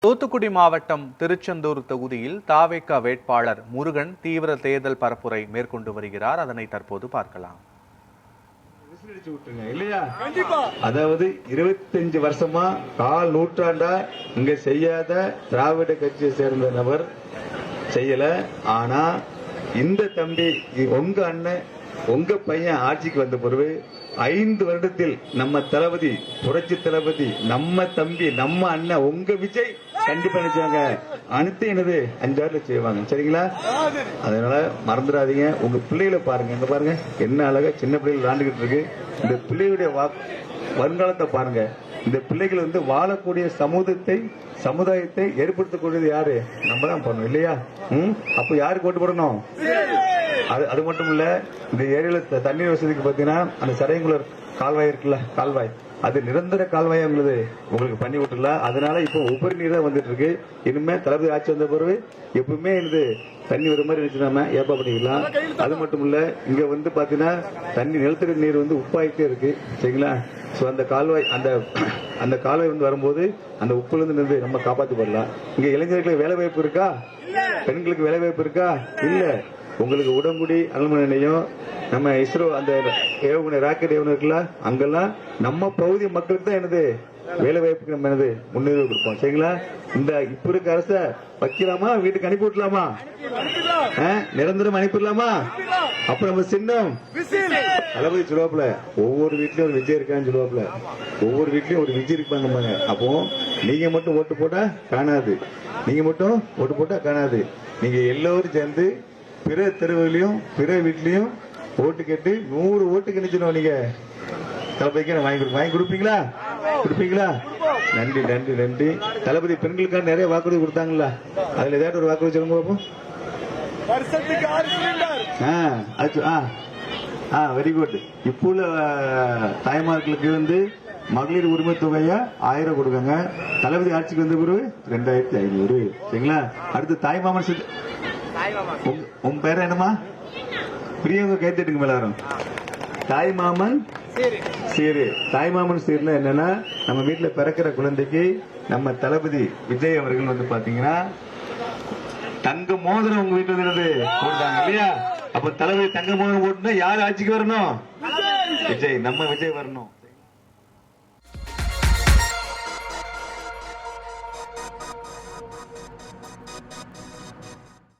தூத்துக்குடி மாவட்டம் திருச்செந்தூர் தொகுதியில் தாவேகா வேட்பாளர் முருகன் தீவிர தேர்தல் பரப்புரை மேற்கொண்டு வருகிறார். அதனை தற்போது பார்க்கலாம். அதாவது 25 வருஷமா கால் நூற்றாண்டா இங்க செய்யாத திராவிட கட்சியை சேர்ந்த நபர் செய்யல. ஆனா இந்த தம்பி உங்க அண்ணன் உங்க பையன் ஆட்சிக்கு வந்த பிறகு 5 வருடத்தில் நம்ம தளபதி புரட்சி தளபதி நம்ம தம்பி நம்ம அண்ணன் உங்க விஜய் கண்டிப்பா நினைச்சாங்க அனைத்து என்னது 5 ஆறுல செய்வாங்க. சரிங்களா? அதனால மறந்துடாதீங்க. உங்க பிள்ளைகளை பாருங்க, இங்க பாருங்க என்ன அழகா சின்ன பிள்ளைகள் விளாண்டுகிட்டு இருக்கு. இந்த பிள்ளைகளுடைய வருங்காலத்தை பாருங்க. இந்த பிள்ளைகள் வாழக்கூடிய சமுதாயத்தை ஏற்படுத்தக்கூடியது யாரு? நம்ம தான் பண்ணணும் இல்லையா? அப்ப யாருக்கு ஓட்டு போடணும்? அது மட்டும் இல்ல, இந்த ஏரியில தண்ணீர் வசதிக்கு பாத்தீங்கன்னா அந்த சடையங்குளர் கால்வாய் இருக்குல்ல, கால்வாய் அது நிரந்தர கால்வாய் உங்களுக்கு பண்ணி விட்டுலாம். அதனால இப்ப உபரி நீர் தான் வந்துட்டு இருக்கு. இனிமே தளபதி ஆட்சி வந்த பிறகு எப்பவுமே தண்ணி வர மாதிரி இருந்துச்சு, நம்ம ஏப்பா பண்ணிக்கலாம். அது மட்டும் இல்ல, இங்க பாத்தீங்கன்னா தண்ணி நிலத்தடி நீர் உப்பாயிட்டே இருக்கு. சரிங்களா? சோ அந்த கால்வாய் அந்த கால்வாய் வரும்போது அந்த உப்புல இருந்து நம்ம காப்பாற்றி போடலாம். இங்க இளைஞர்களுக்கு வேலை வாய்ப்பு இருக்கா? பெண்களுக்கு வேலை வாய்ப்பு இருக்கா? இல்ல. உங்களுக்கு உடம்புடி அலுமினிய நிலையம், நம்ம இஸ்ரோ அந்த ஏவுகணை ராக்கெட் ஏவுகணை இருக்குல்ல, அங்கெல்லாம் நம்ம பகுதி மக்களுக்கு தான் வேலை வாய்ப்புக்கு நம்ம முன்னுரிமை கொடுப்போம். சரிங்களா? இந்த இப்ப இருக்க அரச வைக்கலாமா? வீட்டுக்கு அனுப்பி விடலாமா? நிரந்தரம் அனுப்பிடலாமா? அப்ப நம்ம சின்னம் தளபதி சொல்லுவாப்புல, ஒவ்வொரு வீட்லயும் ஒரு விஜய் இருக்கான்னு சொல்லுவாப்புல. ஒவ்வொரு வீட்லயும் ஒரு விஜய் இருப்பாங்க. அப்போ நீங்க மட்டும் ஓட்டு போட்டா காணாது. நீங்க எல்லோரும் சேர்ந்து பிற தெருவிலையும் பிற வீட்லயும் ஓட்டு கேட்டு 100 ஓட்டு கிடைச்சிடும். நீங்க தளபதிக்கு வாங்கி கொடுப்பீங்களா? நன்றி. தளபதி பெண்களுக்கான நிறைய வாக்குறுதி கொடுத்தாங்களா? அதுல ஏதாவது ஒரு வாக்குறுதி சொல்லுங்க பாப்போம். Very good. இப்போ உள்ள தாய்மார்களுக்கு மகளிர் உரிமை தொகையா 1000 கொடுக்காங்க. தளபதி ஆட்சிக்கு வந்த பிறகு 2500. சரிங்களா? அடுத்து தாய்மாமன் உங்க பேர் என்னமா? பிரியவங்க கைத்தட்டுங்க எல்லாரும். தாய்மாமன் சீர்னா என்னன்னா, நம்ம வீட்டுல பிறக்கிற குழந்தைக்கு நம்ம தளபதி விஜய் அவர்கள் பாத்தீங்கன்னா தங்க மோதிரம் உங்க வீட்டுல போட்டாங்க இல்லையா? அப்ப தளபதி தங்க மோதிரம் போட்டுனா யார் ஆட்சிக்கு வரணும்? விஜய், நம்ம விஜய் வரணும்.